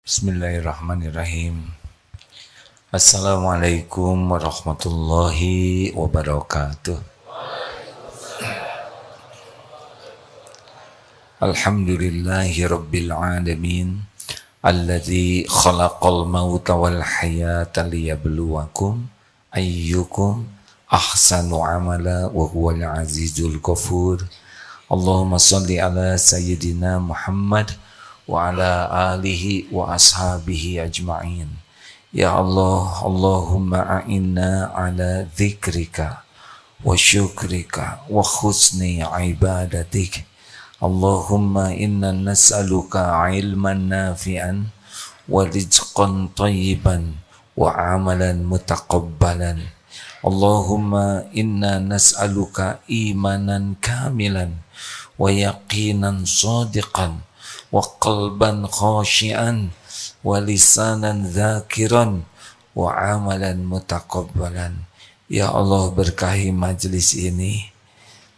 Bismillahirrahmanirrahim. Assalamualaikum warahmatullahi wabarakatuh. Alhamdulillahi rabbil alamin. Alladzi khalaqal mauta wal hayata liyabluwakum ayyukum ahsanu amala wa huwal azizul ghafur. Allahumma shalli ala sayyidina Muhammad wa ala alihi wa ashabihi ajma'in. Ya Allah, Allahumma a'inna ala dzikrika wa syukrika wa husni ibadatik. Allahumma inna nas'aluka ilman nafi'an wa rizqan tayyiban wa amalan mutaqabbalan. Allahumma inna nas'aluka imanan kamilan wa yaqinan sadiqan wa qalban khashian wa lisanan dzakiran wa amalan mutaqabbalan. Ya Allah, berkahi majlis ini,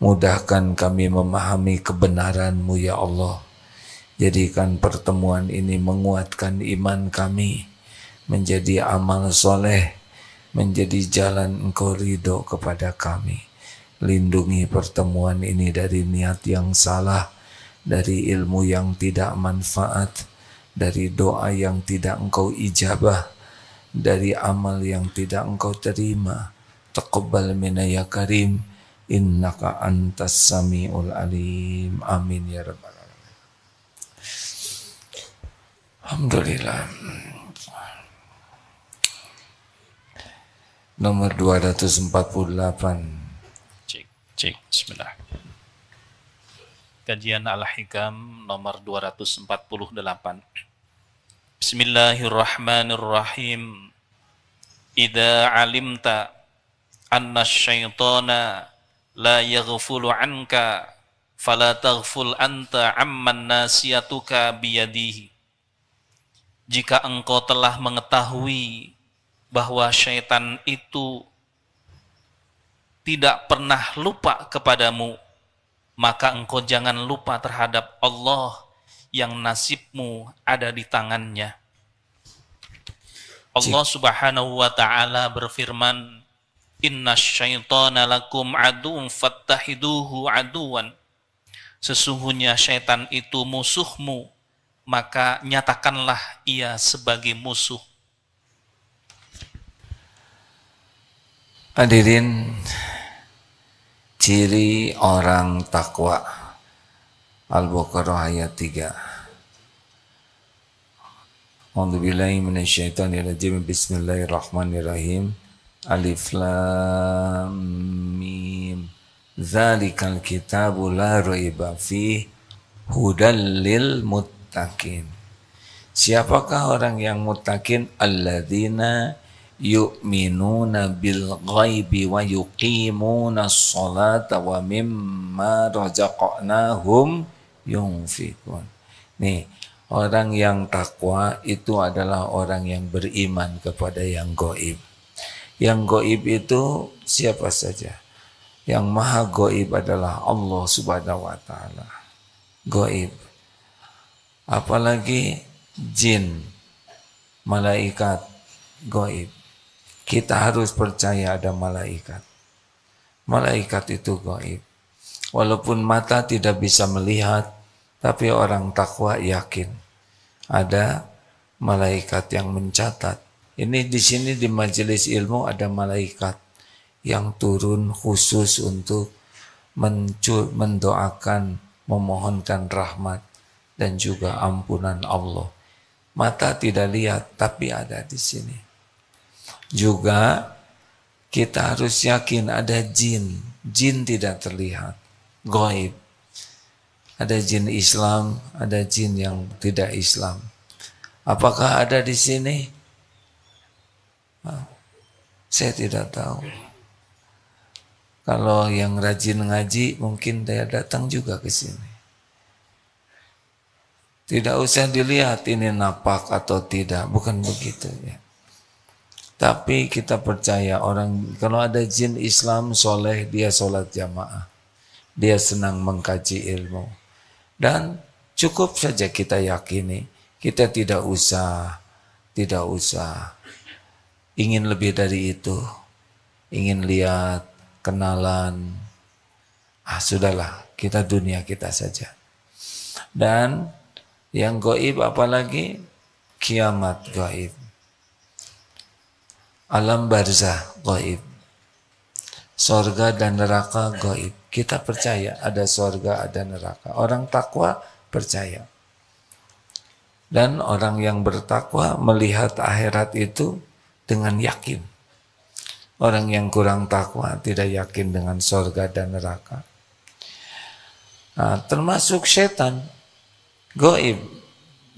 mudahkan kami memahami kebenaran-Mu ya Allah. Jadikan pertemuan ini menguatkan iman kami, menjadi amal soleh, menjadi jalan Engkau ridho kepada kami. Lindungi pertemuan ini dari niat yang salah, dari ilmu yang tidak manfaat, dari doa yang tidak Engkau ijabah, dari amal yang tidak Engkau terima. Taqabbal minna ya karim, innaka antas samiul alim. Amin ya rabbal alamin. Alhamdulillah. Nomor 248. Cek, bismillah. Kajian Al-Hikam nomor 248. Bismillahirrahmanirrahim. Idza alimta anna syaitana la yaghfulu anka fala taghful anta amman nasiyatuka biyadihi. Jika engkau telah mengetahui bahwa syaitan itu tidak pernah lupa kepadamu, maka engkau jangan lupa terhadap Allah yang nasibmu ada di tangannya. Allah subhanahu wa ta'ala berfirman, Inna syaitana lakum aduun fattahiduhu aduan. Sesungguhnya syaitan itu musuhmu, maka nyatakanlah ia sebagai musuh. Hadirin, ciri orang takwa. Al-Baqarah ayat 3. A'udzubillahi minasyaitonirrajim. Bismillahirrahmanirrahim. Alif lam mim. Dzalikal kitabu la raiba fihi hudal lil muttaqin. Siapakah orang yang muttaqin? Alladzina yu'minuna bil ghaibi wa yuqimuna sholata wa mimma razaqnahum yunfikun. Nih, orang yang takwa itu adalah orang yang beriman kepada yang gaib. Yang gaib itu siapa saja? Yang maha gaib adalah Allah subhanahu wa ta'ala. Gaib. Apalagi jin, malaikat, gaib. Kita harus percaya ada malaikat. Malaikat itu gaib. Walaupun mata tidak bisa melihat, tapi orang takwa yakin ada malaikat yang mencatat. Ini di sini di majelis ilmu ada malaikat yang turun khusus untuk mendoakan, memohonkan rahmat dan juga ampunan Allah. Mata tidak lihat, tapi ada di sini. Juga kita harus yakin ada jin. Jin tidak terlihat, gaib. Ada jin Islam, ada jin yang tidak Islam. Apakah ada di sini? Saya tidak tahu. Kalau yang rajin ngaji mungkin dia datang juga ke sini. Tidak usah dilihat ini napak atau tidak, bukan begitu ya. Tapi kita percaya orang, kalau ada jin Islam soleh, dia sholat jamaah. Dia senang mengkaji ilmu. Dan cukup saja kita yakini Kita tidak usah ingin lebih dari itu, ingin lihat, kenalan. Sudahlah, kita dunia kita saja. Dan yang gaib apalagi? Kiamat gaib. Alam barzah gaib. Sorga dan neraka gaib. Kita percaya ada sorga, ada neraka. Orang takwa percaya. Dan orang yang bertakwa melihat akhirat itu dengan yakin. Orang yang kurang takwa tidak yakin dengan sorga dan neraka. Termasuk setan gaib.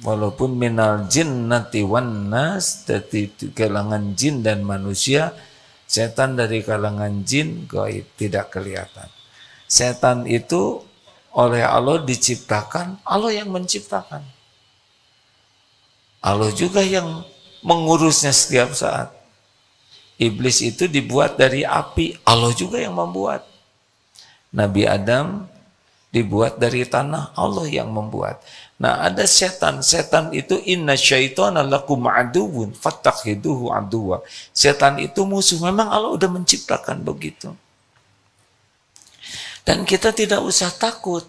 Walaupun minal jinnati wan nas, dari kalangan jin dan manusia, setan dari kalangan jin gaib, tidak kelihatan. Setan itu oleh Allah diciptakan, Allah yang menciptakan. Allah juga yang mengurusnya setiap saat. Iblis itu dibuat dari api, Allah juga yang membuat. Nabi Adam dibuat dari tanah, Allah yang membuat. Nah, ada setan. Setan itu inna syaitana lakum aduwwun fattakhiduhu aduwwa. Setan itu musuh. Memang Allah udah menciptakan begitu. Dan kita tidak usah takut.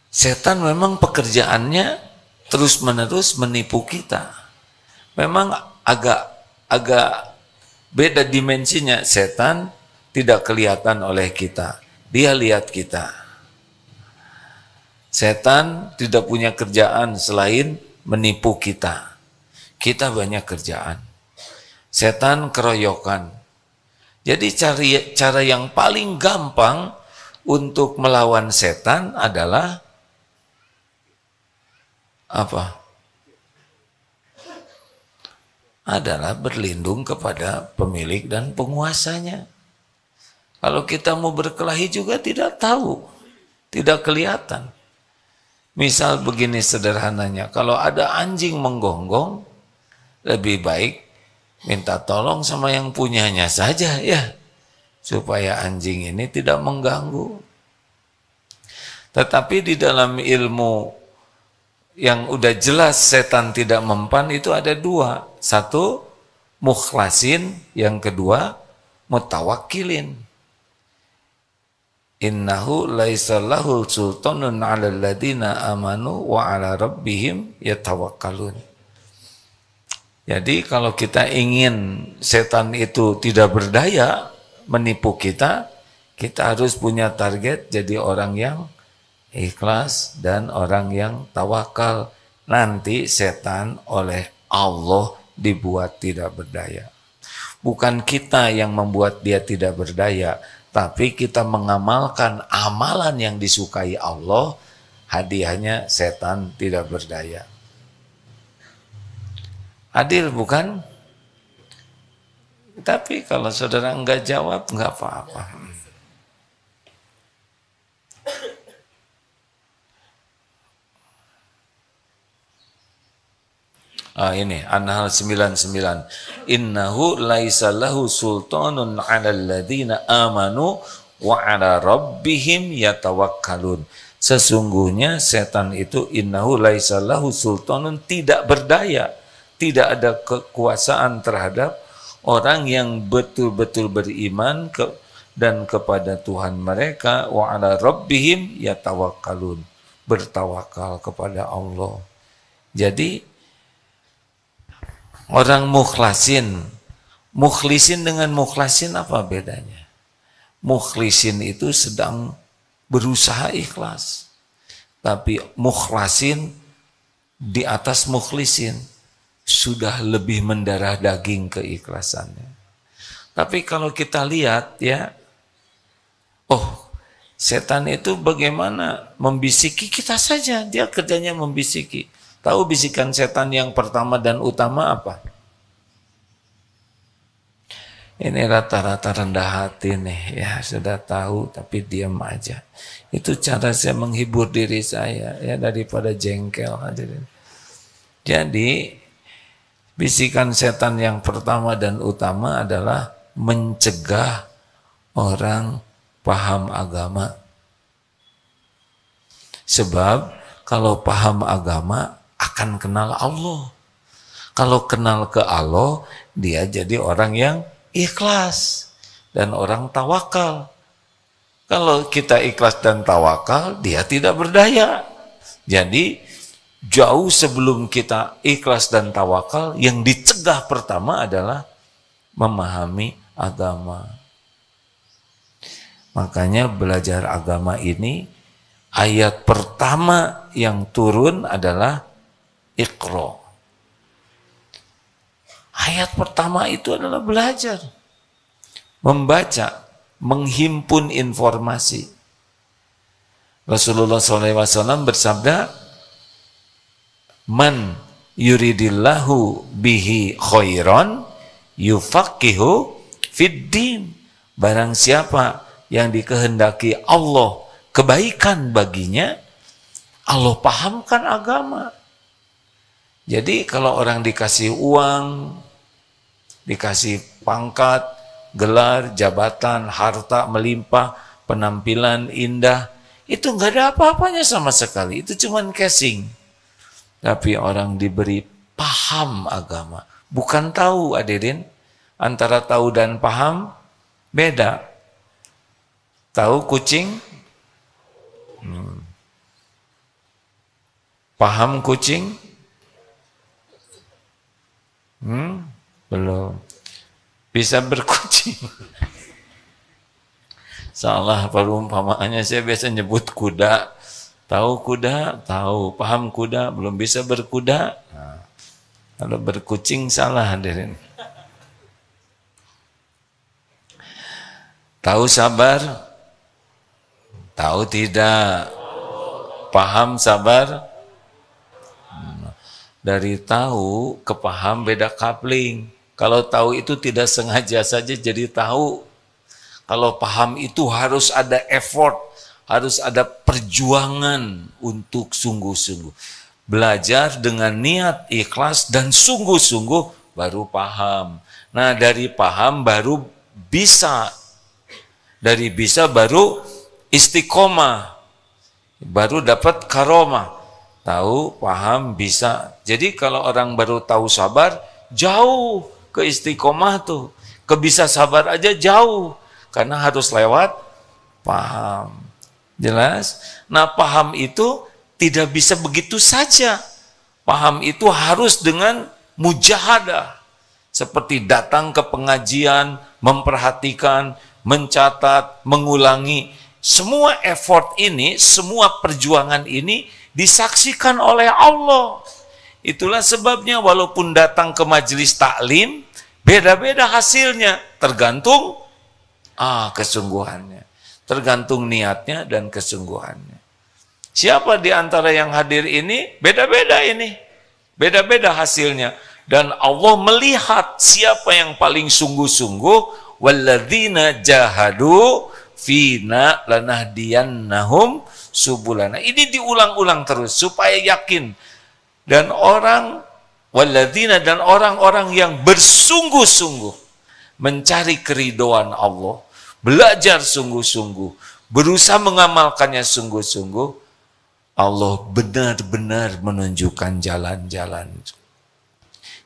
Setan memang pekerjaannya terus-menerus menipu kita. Memang agak beda dimensinya. Setan tidak kelihatan oleh kita. Dia lihat kita. Setan tidak punya kerjaan selain menipu kita. Kita banyak kerjaan. Setan keroyokan. Jadi cara yang paling gampang untuk melawan setan adalah apa? Adalah berlindung kepada pemilik dan penguasanya. Kalau kita mau berkelahi juga tidak tahu, tidak kelihatan. Misal begini sederhananya, kalau ada anjing menggonggong, lebih baik minta tolong sama yang punyanya saja ya, supaya anjing ini tidak mengganggu. Tetapi di dalam ilmu yang udah jelas setan tidak mempan itu ada dua. Satu, mukhlasin, yang kedua, mutawakkilin. Innahu laisa lahu sultanun 'alal ladina amanu wa 'ala rabbihim yatawakkalun. Jadi kalau kita ingin setan itu tidak berdaya menipu kita, kita harus punya target jadi orang yang ikhlas dan orang yang tawakal. Nanti setan oleh Allah dibuat tidak berdaya. Bukan kita yang membuat dia tidak berdaya, tapi kita mengamalkan amalan yang disukai Allah, hadiahnya setan tidak berdaya. Adil bukan? Tapi kalau saudara enggak jawab, enggak apa-apa. Ini An-Nahl 99. Innahu laisa lahu sultanun 'alal ladzina amanu wa 'ala rabbihim yatawakkalun. Sesungguhnya setan itu innahu laisa lahu sultanun, tidak berdaya, tidak ada kekuasaan terhadap orang yang betul-betul beriman dan kepada Tuhan mereka, wa 'ala rabbihim yatawakkalun, bertawakal kepada Allah. Jadi orang mukhlisin dengan mukhlasin apa bedanya? Mukhlisin itu sedang berusaha ikhlas. Tapi mukhlasin di atas mukhlisin sudah lebih mendarah daging keikhlasannya. Tapi kalau kita lihat ya, setan itu bagaimana membisiki kita saja, dia kerjanya membisiki. Tahu bisikan setan yang pertama dan utama apa? Ini rata-rata rendah hati nih, ya sudah tahu tapi diam aja. Itu cara saya menghibur diri saya ya, daripada jengkel hadirin. Jadi bisikan setan yang pertama dan utama adalah mencegah orang paham agama. Sebab Kalau paham agama akan kenal Allah. Kalau kenal ke Allah, dia jadi orang yang ikhlas dan orang tawakal. Kalau kita ikhlas dan tawakal, dia tidak berdaya. Jadi jauh sebelum kita ikhlas dan tawakal, yang dicegah pertama adalah memahami agama. Makanya belajar agama ini, ayat pertama yang turun adalah Iqra. Ayat pertama itu adalah belajar, membaca, menghimpun informasi. Rasulullah SAW bersabda, "Man yuridillahu bihi khairan yufaqihu fid din." Barang siapa yang dikehendaki Allah kebaikan baginya, Allah pahamkan agama. Jadi kalau orang dikasih uang, dikasih pangkat, gelar, jabatan, harta melimpah, penampilan indah, itu nggak ada apa-apanya sama sekali. Itu cuman casing. Tapi orang diberi paham agama, bukan tahu, hadirin. Antara tahu dan paham beda. Tahu kucing, paham kucing, belum bisa berkucing. Salah perumpamaannya, saya biasa nyebut kuda. Tahu kuda, tahu. Paham kuda, belum bisa berkuda. Nah, kalau berkucing salah, hadirin. Tahu sabar? Tahu tidak? Paham sabar? Dari tahu ke paham beda kapling. Kalau tahu itu tidak sengaja saja jadi tahu. Kalau paham itu harus ada effort, harus ada perjuangan untuk sungguh-sungguh. Belajar dengan niat ikhlas dan sungguh-sungguh baru paham. Nah, dari paham baru bisa. Dari bisa baru istiqomah. Baru dapat karomah. Tahu, paham, bisa. Jadi kalau orang baru tahu sabar, jauh ke istiqomah tuh. Ke bisa sabar aja jauh. Karena harus lewat paham. Jelas? Nah, paham itu tidak bisa begitu saja. Paham itu harus dengan mujahadah. Seperti datang ke pengajian, memperhatikan, mencatat, mengulangi. Semua effort ini, semua perjuangan ini disaksikan oleh Allah. Itulah sebabnya walaupun datang ke majelis taklim, beda-beda hasilnya, tergantung kesungguhannya, tergantung niatnya dan kesungguhannya. Siapa di antara yang hadir ini, beda-beda ini, beda-beda hasilnya. Dan Allah melihat siapa yang paling sungguh-sungguh, walladzina jahadu fina lanahdiyannahum subulana. Ini diulang-ulang terus supaya yakin. Dan orang walladzina, dan orang-orang yang bersungguh-sungguh mencari keridhaan Allah, belajar sungguh-sungguh, berusaha mengamalkannya sungguh-sungguh, Allah benar-benar menunjukkan jalan-jalan.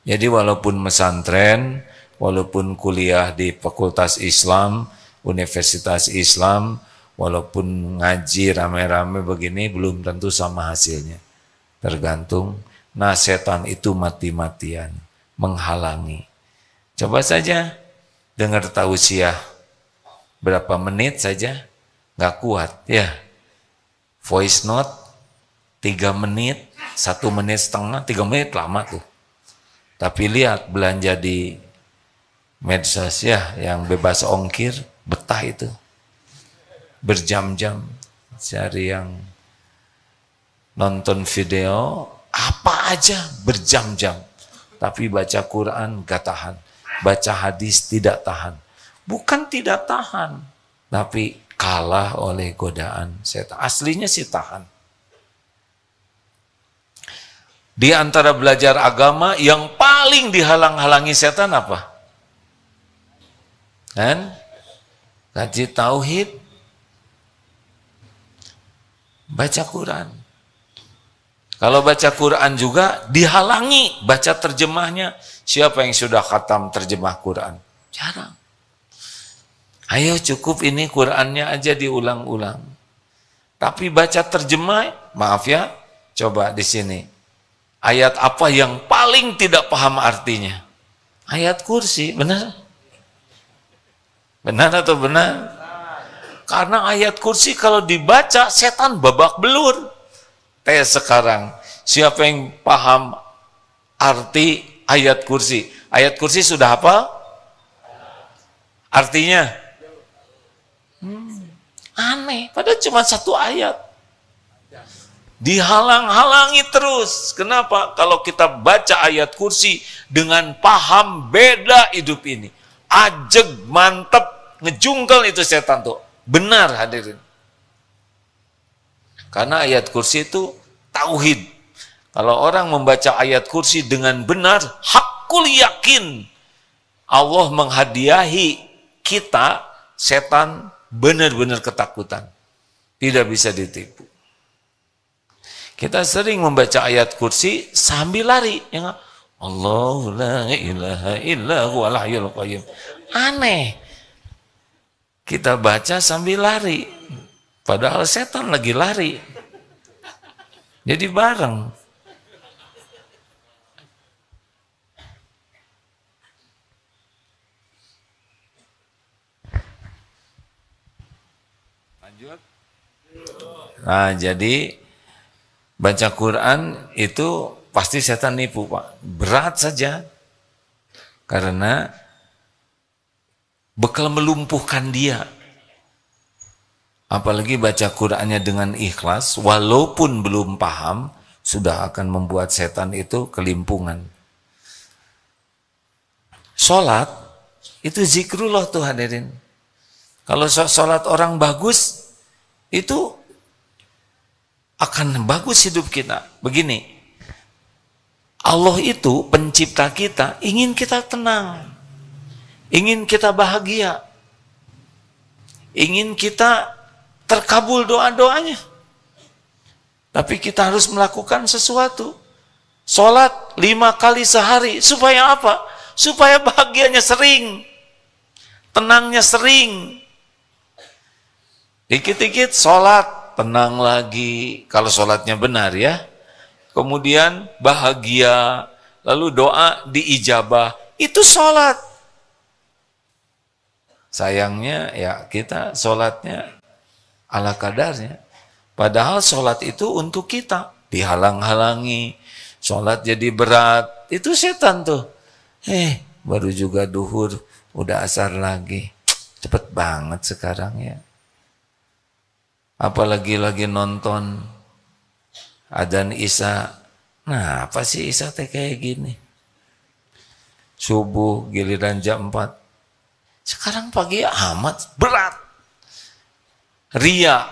Jadi walaupun pesantren, walaupun kuliah di Fakultas Islam, Universitas Islam, walaupun ngaji rame-rame begini, belum tentu sama hasilnya. Tergantung. Nah, setan itu mati-matian, menghalangi. Coba saja dengar tausiah berapa menit saja, nggak kuat ya. Voice note 3 menit, 1 menit setengah, 3 menit lama tuh. Tapi lihat belanja di medsos ya, yang bebas ongkir, betah itu. Berjam-jam cari yang nonton video apa aja berjam-jam. Tapi baca Quran gak tahan, baca hadis tidak tahan. Bukan tidak tahan, tapi kalah oleh godaan setan. Aslinya sih tahan. Di antara belajar agama yang paling dihalang-halangi setan apa? Kan? Kaji tauhid, baca Quran. Kalau baca Quran juga dihalangi baca terjemahnya. Siapa yang sudah khatam terjemah Quran? Jarang. Ayo cukup ini Qurannya aja diulang-ulang. Tapi baca terjemah, maaf ya, coba di sini. Ayat apa yang paling tidak paham artinya? Ayat kursi, benar? Benar atau benar? Karena ayat kursi kalau dibaca setan babak belur. Tes sekarang, siapa yang paham arti ayat kursi? Ayat kursi sudah apa? Artinya? Aneh, padahal cuma satu ayat. Dihalang-halangi terus. Kenapa? Kalau kita baca ayat kursi dengan paham beda hidup ini. Ajeg, mantep, ngejungkel itu setan tuh. Benar hadirin. Karena ayat kursi itu tauhid. Kalau orang membaca ayat kursi dengan benar, hakul yakin Allah menghadiahi kita, setan benar-benar ketakutan. Tidak bisa ditipu. Kita sering membaca ayat kursi sambil lari. Ya, Allahu la ilaha illa huwal hayyul qayyum. Aneh. Kita baca sambil lari. Padahal setan lagi lari. Jadi bareng. Lanjut. Nah, jadi baca Quran itu pasti setan nipu, Pak. Berat saja. Karena bakal melumpuhkan dia. Apalagi baca Qurannya dengan ikhlas, walaupun belum paham, sudah akan membuat setan itu kelimpungan. Sholat, itu zikrullah tuh hadirin. Kalau sholat orang bagus, itu akan bagus hidup kita. Begini, Allah itu pencipta kita, ingin kita tenang, ingin kita bahagia, ingin kita terkabul doa-doanya. Tapi kita harus melakukan sesuatu. Sholat 5 kali sehari. Supaya apa? Supaya bahagianya sering. Tenangnya sering. Dikit-dikit sholat, tenang lagi. Kalau sholatnya benar ya. Kemudian bahagia. Lalu doa diijabah. Itu sholat. Sayangnya ya kita sholatnya ala kadarnya. Padahal sholat itu untuk kita. Dihalang-halangi. Sholat jadi berat. Itu setan tuh. Baru juga duhur. Udah asar lagi. Cepet banget sekarang ya. Apalagi lagi nonton adzan Isya. Nah apa sih Isya teh kayak gini? Subuh giliran jam 4. Sekarang pagi amat berat. Ria,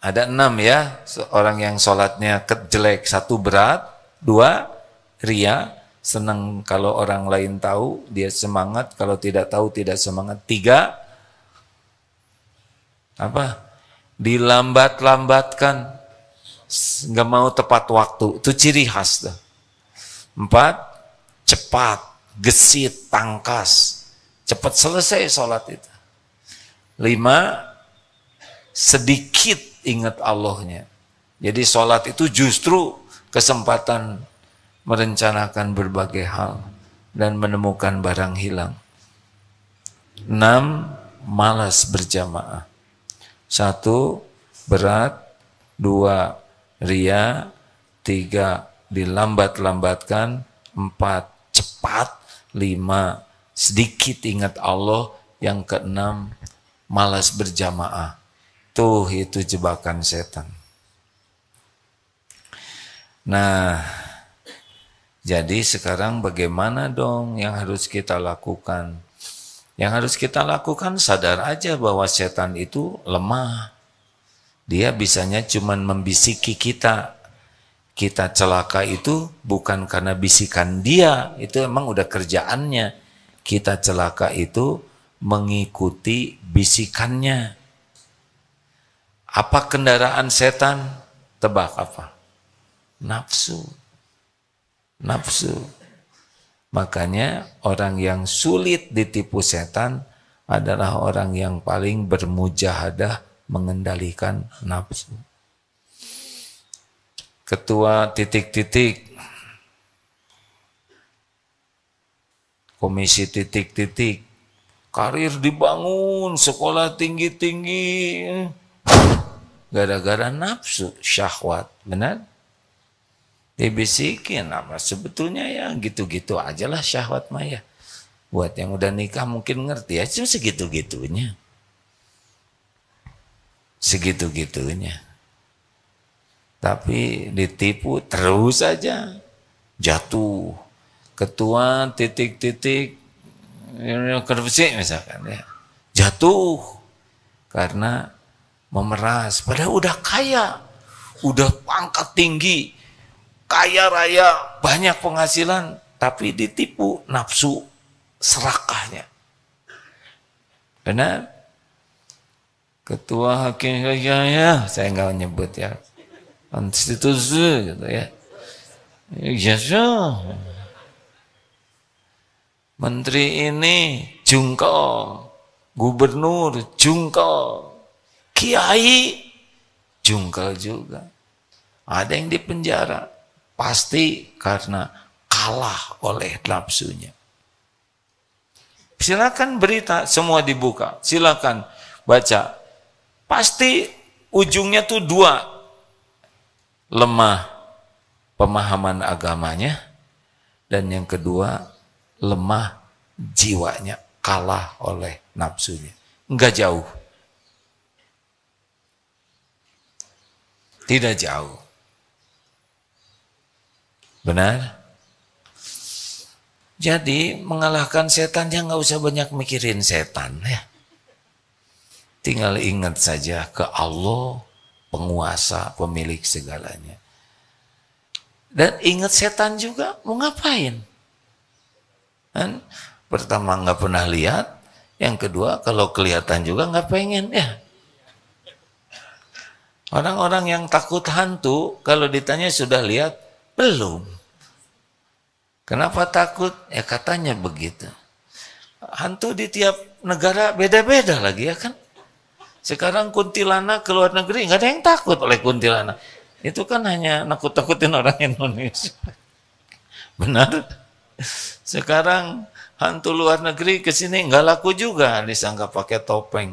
ada 6 ya, orang yang sholatnya jelek, 1 berat, 2 ria, senang kalau orang lain tahu, dia semangat, kalau tidak tahu tidak semangat, 3 apa? Dilambat-lambatkan, nggak mau tepat waktu, itu ciri khas tuh. 4 cepat, gesit, tangkas, cepat selesai sholat itu. 5 sedikit ingat Allahnya. Jadi sholat itu justru kesempatan merencanakan berbagai hal dan menemukan barang hilang. 6 malas berjamaah. 1 berat, 2 ria, 3 dilambat-lambatkan, 4 cepat, 5 sedikit ingat Allah, yang ke-6 malas berjamaah. Tuh itu jebakan setan. Nah, jadi sekarang bagaimana dong yang harus kita lakukan? Yang harus kita lakukan sadar aja bahwa setan itu lemah. Dia bisanya cuman membisiki kita. Kita celaka itu bukan karena bisikan dia, itu emang udah kerjaannya. Kita celaka itu mengikuti bisikannya. Apa kendaraan setan? Tebak apa? nafsu. Nafsu. Makanya orang yang sulit ditipu setan adalah orang yang paling bermujahadah mengendalikan nafsu. Ketua titik-titik, komisi titik-titik, karir dibangun, sekolah tinggi-tinggi, gara-gara nafsu, syahwat, benar? Dibisikin apa? Sebetulnya ya gitu-gitu aja lah syahwat maya. Buat yang udah nikah mungkin ngerti ya, cuma segitu-gitunya. Segitu-gitunya. Tapi ditipu terus saja, jatuh. Ketua titik-titik, kervisi misalkan ya, jatuh karena memeras. Padahal udah kaya, udah pangkat tinggi, kaya raya, banyak penghasilan, tapi ditipu nafsu serakahnya. Benar? Ketua hakim ya, saya nggak nyebut ya, konstitusi gitu ya. Ya, menteri ini jungkel, gubernur jungkel, kiai jungkel juga. Ada yang dipenjara, pasti karena kalah oleh nafsunya. Silakan berita, semua dibuka, silakan baca. Pasti ujungnya tuh dua, lemah pemahaman agamanya, dan yang kedua lemah jiwanya, kalah oleh nafsunya. Enggak jauh. Tidak jauh. Benar? Jadi mengalahkan setan ya nggak usah banyak mikirin setan ya. Tinggal ingat saja ke Allah, penguasa, pemilik segalanya. Dan ingat setan juga mau ngapain? Kan? Pertama nggak pernah lihat, yang kedua kalau kelihatan juga nggak pengen ya. Orang-orang yang takut hantu kalau ditanya sudah lihat belum. Kenapa takut? Ya katanya begitu. Hantu di tiap negara beda-beda lagi ya kan. Sekarang kuntilanak ke luar negeri nggak ada yang takut oleh kuntilanak. Itu kan hanya nakut-nakutin orang Indonesia. Benar? Sekarang hantu luar negeri ke sini nggak laku juga, disangka pakai topeng.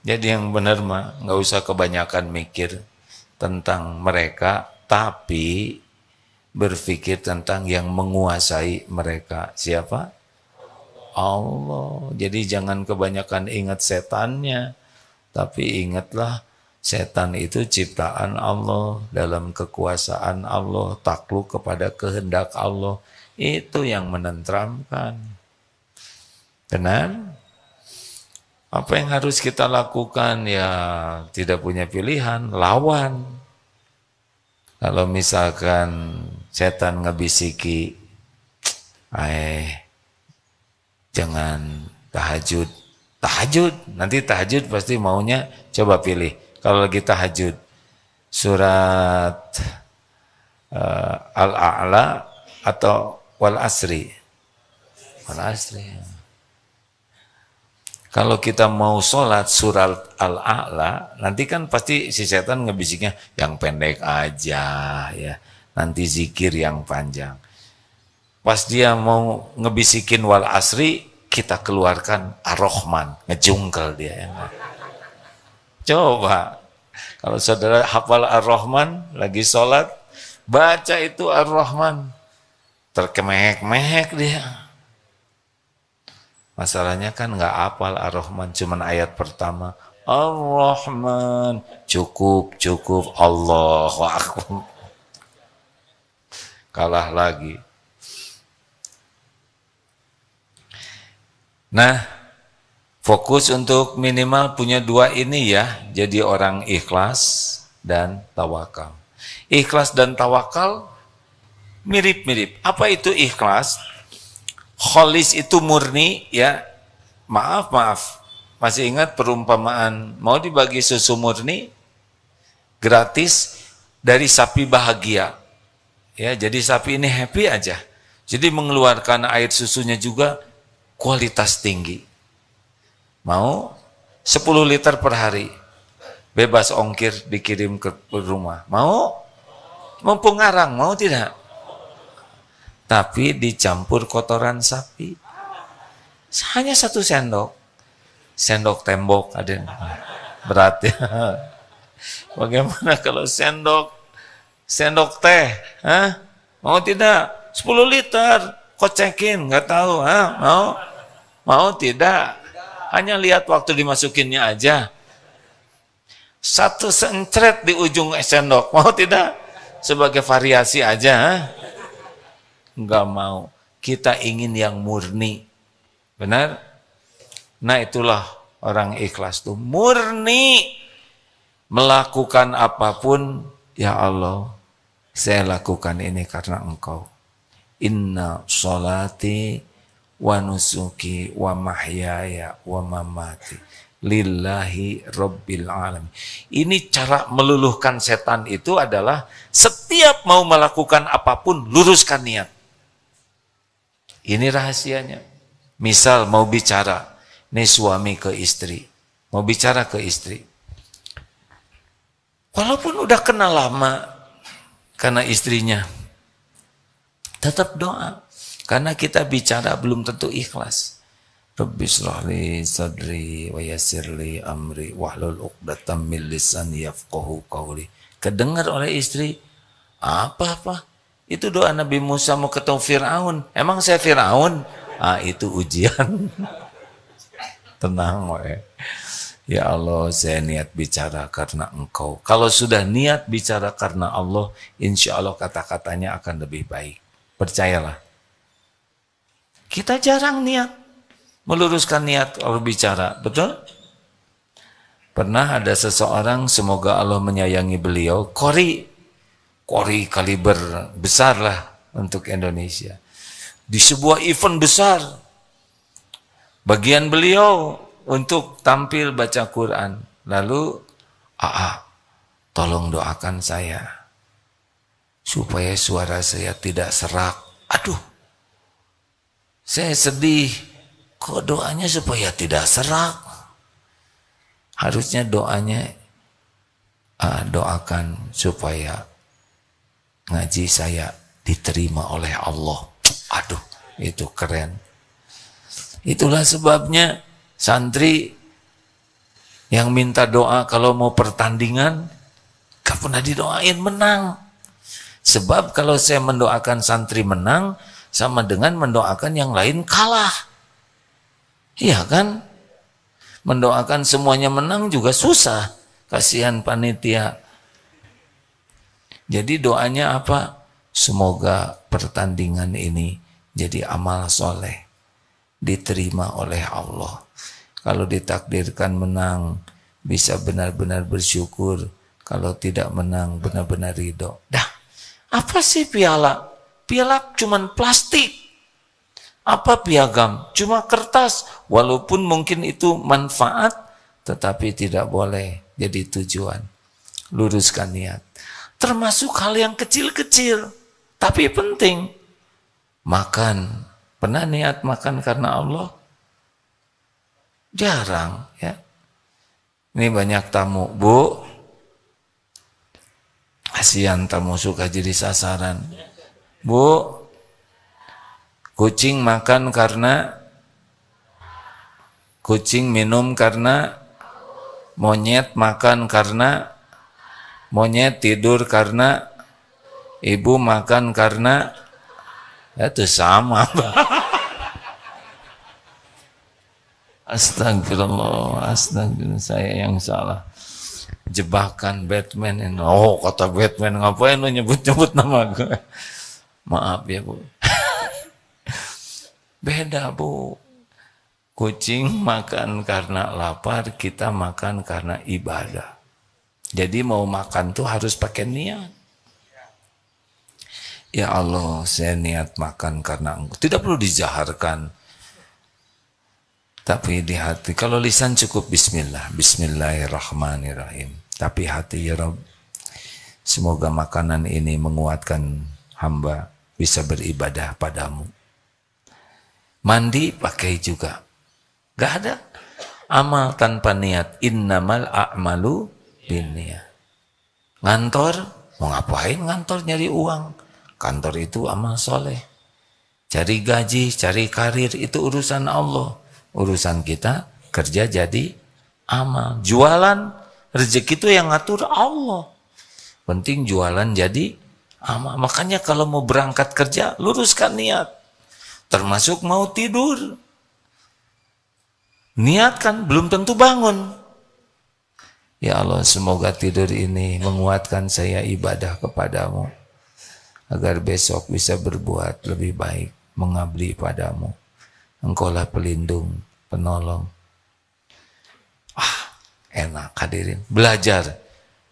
Jadi yang benar mah nggak usah kebanyakan mikir tentang mereka, tapi berpikir tentang yang menguasai mereka. Siapa? Allah. Jadi jangan kebanyakan ingat setannya, tapi ingatlah setan itu ciptaan Allah, dalam kekuasaan Allah, takluk kepada kehendak Allah. Itu yang menenteramkan. Benar? Apa yang harus kita lakukan? Ya tidak punya pilihan, lawan. Kalau misalkan setan ngebisiki, jangan tahajud. Tahajud, nanti tahajud pasti maunya, coba pilih. Kalau lagi tahajud, surat Al-A'la atau Wal Asri. Wal Asri. Kalau kita mau sholat surat Al-A'la, nanti kan pasti si setan ngebisiknya yang pendek aja ya. Nanti zikir yang panjang. Pas dia mau ngebisikin Wal Asri, kita keluarkan Ar-Rahman, ngejungkel dia. Ya. Coba, kalau saudara hafal Ar-Rahman, lagi sholat, baca itu Ar-Rahman, terkemehek-mehek dia. Masalahnya kan nggak hafal Ar-Rahman, cuman ayat pertama. Ar-Rahman, cukup, Allahu Akbar. Kalah lagi. Nah, fokus untuk minimal punya dua ini ya. Jadi orang ikhlas dan tawakal. Ikhlas dan tawakal mirip-mirip. Apa itu ikhlas? Kholis itu murni ya. Maaf. Masih ingat perumpamaan mau dibagi susu murni gratis, dari sapi bahagia. Ya, jadi sapi ini happy aja. Jadi mengeluarkan air susunya juga kualitas tinggi. Mau 10 liter per hari. Bebas ongkir dikirim ke rumah. Mau? Mumpung ngarang, mau tidak? Tapi dicampur kotoran sapi. Hanya 1 sendok. Sendok tembok ada yang berat ya. Bagaimana kalau sendok teh? Hah? Mau tidak? 10 liter. Kocekin, nggak tahu. Hah? Mau tidak? Hanya lihat waktu dimasukinnya aja. 1 sencret di ujung sendok. Mau tidak? Sebagai variasi aja. Hah? Nggak mau. Kita ingin yang murni. Benar? Nah itulah orang ikhlas tuh. Murni. Melakukan apapun. Ya Allah. Saya lakukan ini karena Engkau. Inna sholati wa nusuki wa mahyaya wa mamati lillahi rabbil alamin. Ini cara meluluhkan setan itu adalah setiap mau melakukan apapun luruskan niat. Ini rahasianya. Misal mau bicara, ini suami ke istri, mau bicara ke istri. Walaupun udah kenal lama karena istrinya, tetap doa. Karena kita bicara belum tentu ikhlas. Rabbi shrahli sadri wa yassirli amri wahlul 'uqdatam min lisani yafqahu qawli. Kedengar oleh istri, apa? Itu doa Nabi Musa mau ketemu Fir'aun. Emang saya Fir'aun? Itu ujian. Tenang, woy. Ya Allah, saya niat bicara karena Engkau. Kalau sudah niat bicara karena Allah, insya Allah kata-katanya akan lebih baik. Percayalah. Kita jarang niat meluruskan niat kalau bicara, betul? Pernah ada seseorang, semoga Allah menyayangi beliau, Kori kaliber besar lah untuk Indonesia. Di sebuah event besar, bagian beliau untuk tampil baca Quran. Lalu, tolong doakan saya supaya suara saya tidak serak. Aduh, saya sedih. Kok doanya supaya tidak serak? Harusnya doanya doakan supaya ngaji saya diterima oleh Allah. Aduh, itu keren. Itulah sebabnya santri yang minta doa kalau mau pertandingan gak pernah didoain menang. Sebab kalau saya mendoakan santri menang sama dengan mendoakan yang lain kalah. Iya kan? Mendoakan semuanya menang juga susah. Kasihan panitia. Jadi doanya apa? Semoga pertandingan ini jadi amal soleh. Diterima oleh Allah. Kalau ditakdirkan menang, bisa benar-benar bersyukur. Kalau tidak menang, benar-benar ridho. Dah, apa sih piala? Piala cuman plastik. Apa piagam? Cuma kertas. Walaupun mungkin itu manfaat, tetapi tidak boleh jadi tujuan. Luruskan niat. Termasuk hal yang kecil-kecil, tapi penting. Makan. Pernah niat makan karena Allah? Jarang, ya. Ini banyak tamu. Bu, kasihan tamu suka jadi sasaran. Bu, kucing makan karena, kucing minum karena, monyet makan karena, monyet tidur karena, ibu makan karena, itu sama. Astagfirullah, saya yang salah. Jebakan Batman ini. Oh, kata Batman, ngapain lu nyebut-nyebut nama gue? Maaf ya, Bu. Beda, Bu. Kucing makan karena lapar, kita makan karena ibadah. Jadi mau makan tuh harus pakai niat. Ya Allah, saya niat makan karena Engkau. Tidak perlu dijaharkan. Tapi di hati, kalau lisan cukup bismillah, bismillahirrahmanirrahim. Tapi hati, ya Rabb, Semoga makanan ini menguatkan hamba bisa beribadah padamu. Mandi pakai juga. Gak ada amal tanpa niat. Innamal a'malu binniyat. Ngantor, mau ngapain ngantor nyari uang? Kantor itu amal soleh. Cari gaji, cari karir, itu urusan Allah. Urusan kita, kerja jadi amal. Jualan, rezeki itu yang ngatur Allah. Penting jualan jadi amal. Makanya kalau mau berangkat kerja, luruskan niat. Termasuk mau tidur. Niatkan, belum tentu bangun. Ya Allah, semoga tidur ini menguatkan saya ibadah kepadamu. Agar besok bisa berbuat lebih baik, mengabdi padamu. Engkaulah pelindung, penolong. Enak hadirin. Belajar.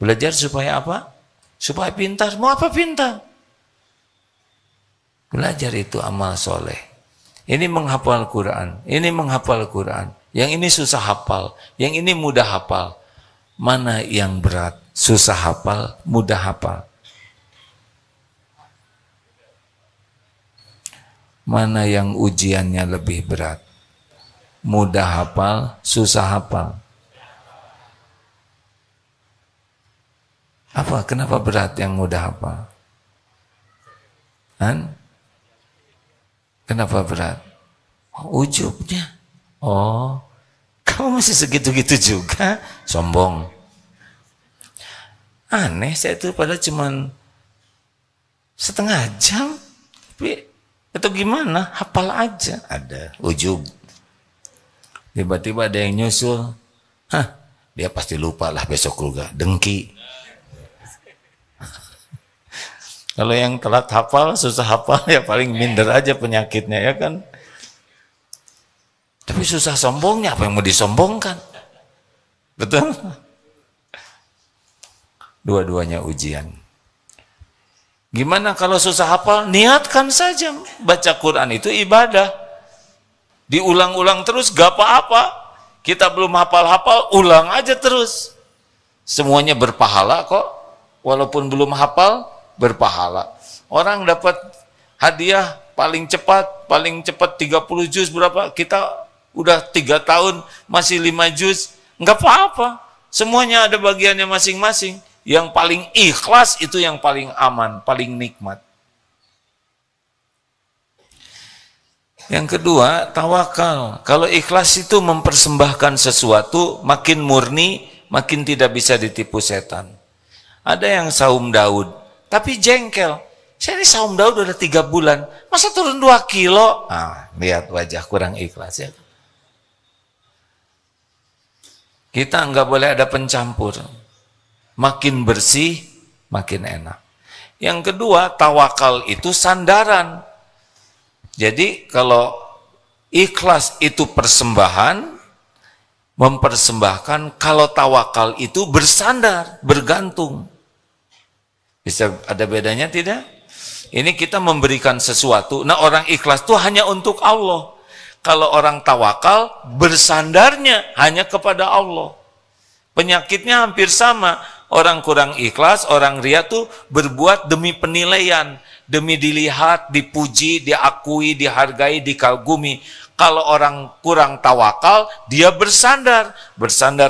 Belajar supaya apa? Supaya pintar. Mau apa pintar? Belajar itu amal soleh. Ini menghafal Quran. Ini menghafal Quran. Yang ini susah hafal. Yang ini mudah hafal. Mana yang berat? Susah hafal, mudah hafal. Mana yang ujiannya lebih berat? Mudah hafal, susah hafal. Apa? Kenapa berat yang mudah hafal? Kenapa berat? Ujubnya. Oh, kamu masih segitu-gitu juga? Sombong. Aneh, saya itu padahal cuman setengah jam. Tapi itu gimana? Hafal aja. Ada ujub. Tiba-tiba ada yang nyusul. Dia pasti lupa lah besok juga. Dengki. Kalau yang telat hafal, susah hafal, ya paling minder aja penyakitnya, ya kan? Tapi susah sombongnya, apa yang mau disombongkan? Betul? Dua-duanya ujian. Gimana kalau susah hafal? Niatkan saja. Baca Quran itu ibadah. Diulang-ulang terus, gak apa-apa. Kita belum hafal-hafal, ulang aja terus. Semuanya berpahala kok. Walaupun belum hafal, berpahala. Orang dapat hadiah paling cepat 30 juz berapa? Kita udah 3 tahun masih 5 juz, nggak apa-apa. Semuanya ada bagiannya masing-masing. Yang paling ikhlas itu yang paling aman, paling nikmat. Yang kedua, tawakal. Kalau ikhlas itu mempersembahkan sesuatu, makin murni, makin tidak bisa ditipu setan. Ada yang saum Daud, tapi jengkel. Saya ini saum Daud udah 3 bulan, masa turun 2 kilo? Lihat wajah kurang ikhlas ya. Kita nggak boleh ada pencampur. Makin bersih, makin enak. Yang kedua, tawakal itu sandaran. Jadi kalau ikhlas itu persembahan, mempersembahkan, kalau tawakal itu bersandar, bergantung. Bisa ada bedanya tidak? Ini kita memberikan sesuatu. Nah, orang ikhlas itu hanya untuk Allah. Kalau orang tawakal, bersandarnya hanya kepada Allah. Penyakitnya hampir sama. Orang kurang ikhlas, orang ria tuh berbuat demi penilaian, demi dilihat, dipuji, diakui, dihargai, dikagumi. Kalau orang kurang tawakal, dia bersandar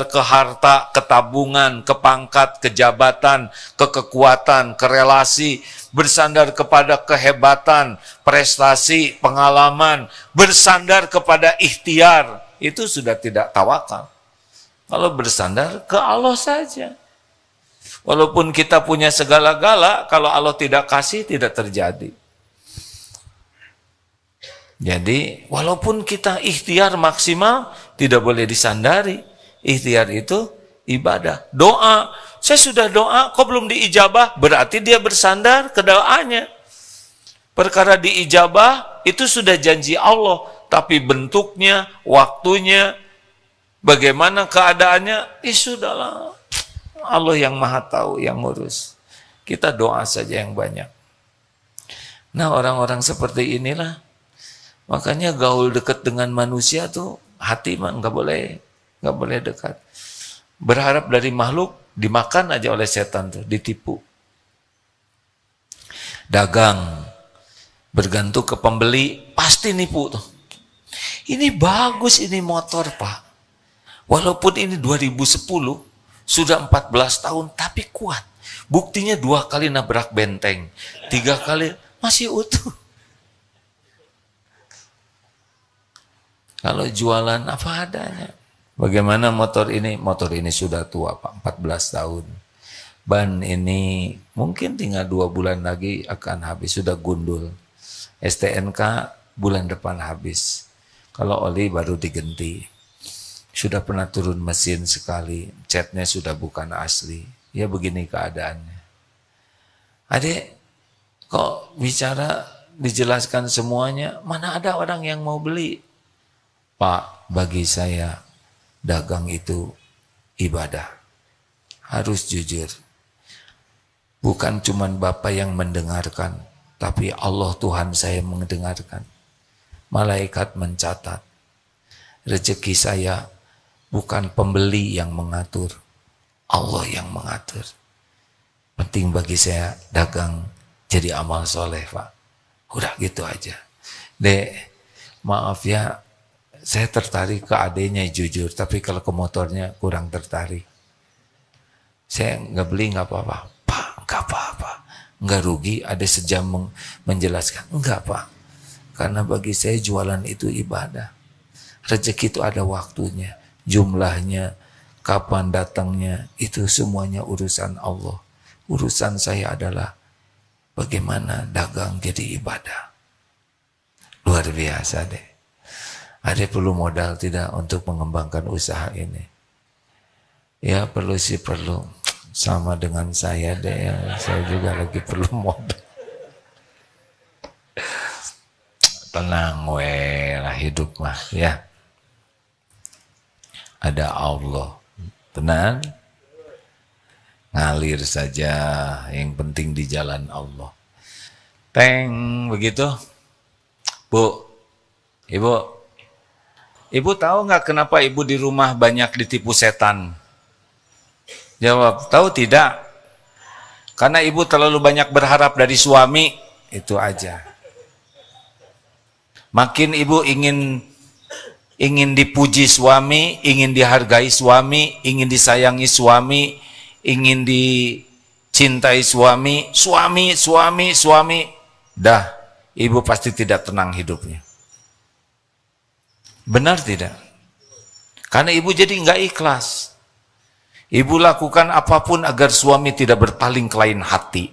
ke harta, ke tabungan, ke pangkat, ke jabatan, ke kekuatan, ke relasi, bersandar kepada kehebatan, prestasi, pengalaman, bersandar kepada ikhtiar. Itu sudah tidak tawakal. Kalau bersandar ke Allah saja. Walaupun kita punya segala-gala, kalau Allah tidak kasih, tidak terjadi. Jadi, walaupun kita ikhtiar maksimal, tidak boleh disandari. Ikhtiar itu ibadah. Doa, saya sudah doa, kok belum diijabah? Berarti dia bersandar ke doanya. Perkara diijabah, itu sudah janji Allah. Tapi bentuknya, waktunya, bagaimana keadaannya, sudahlah. Allah yang maha tahu, yang ngurus. Kita doa saja yang banyak. Nah, orang-orang seperti inilah, makanya gaul dekat dengan manusia tuh hati mah nggak boleh dekat. Berharap dari makhluk dimakan aja oleh setan tuh, ditipu. dagang, bergantung ke pembeli, pasti nipu tuh. Ini bagus ini motor Pak. Walaupun ini 2010, sudah 14 tahun, tapi kuat. Buktinya 2 kali nabrak benteng, 3 kali masih utuh. Kalau jualan apa adanya. Bagaimana motor ini? Motor ini sudah tua Pak, 14 tahun. Ban ini mungkin tinggal 2 bulan lagi akan habis, sudah gundul. STNK bulan depan habis. Kalau oli baru diganti. Sudah pernah turun mesin sekali, catnya sudah bukan asli. Ya begini keadaannya. Adik, kok bicara dijelaskan semuanya, mana ada orang yang mau beli? Pak, bagi saya dagang itu ibadah. Harus jujur. Bukan cuma Bapak yang mendengarkan, tapi Allah Tuhan saya mendengarkan. Malaikat mencatat. Rezeki saya bukan pembeli yang mengatur, Allah yang mengatur. Penting bagi saya dagang jadi amal soleh Pak. Udah gitu aja. Dek, maaf ya, saya tertarik ke adenya jujur, tapi kalau ke motornya kurang tertarik. Saya nggak beli nggak apa-apa. Pak, nggak apa-apa. Nggak rugi, ada sejam menjelaskan. Enggak Pak, karena bagi saya jualan itu ibadah. Rezeki itu ada waktunya, jumlahnya, kapan datangnya, itu semuanya urusan Allah. Urusan saya adalah bagaimana dagang jadi ibadah. Luar biasa deh. Ada perlu modal tidak untuk mengembangkan usaha ini? Ya perlu sih perlu. Sama dengan saya deh, saya juga lagi perlu modal. Tenang lah hidup mah ya. Ada Allah. Tenang. Ngalir saja, yang penting di jalan Allah. Teng, begitu. Bu, Ibu. Ibu tahu nggak kenapa ibu di rumah banyak ditipu setan? Jawab, tahu tidak? Karena ibu terlalu banyak berharap dari suami, itu aja. Makin ibu ingin dipuji suami, ingin dihargai suami, ingin disayangi suami, ingin dicintai suami, suami, dah, ibu pasti tidak tenang hidupnya. Benar tidak? Karena ibu jadi nggak ikhlas. Ibu lakukan apapun agar suami tidak berpaling ke lain hati.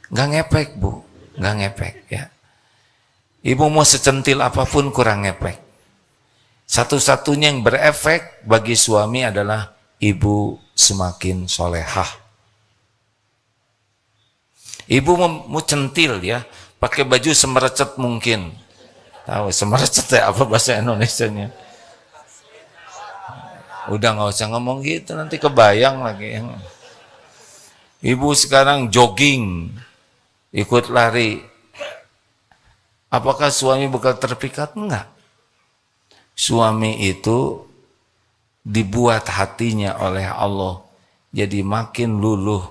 Nggak ngepek bu, nggak ngepek ya. Ibu mau secentil apapun kurang ngepek. Satu-satunya yang berefek bagi suami adalah ibu semakin solehah. Ibu mau centil ya, pakai baju semerecet mungkin. Tahu semerecet ya apa bahasa Indonesianya? Udah nggak usah ngomong gitu, nanti kebayang lagi. Ibu sekarang jogging, ikut lari. Apakah suami bakal terpikat? Enggak. Suami itu dibuat hatinya oleh Allah jadi makin luluh,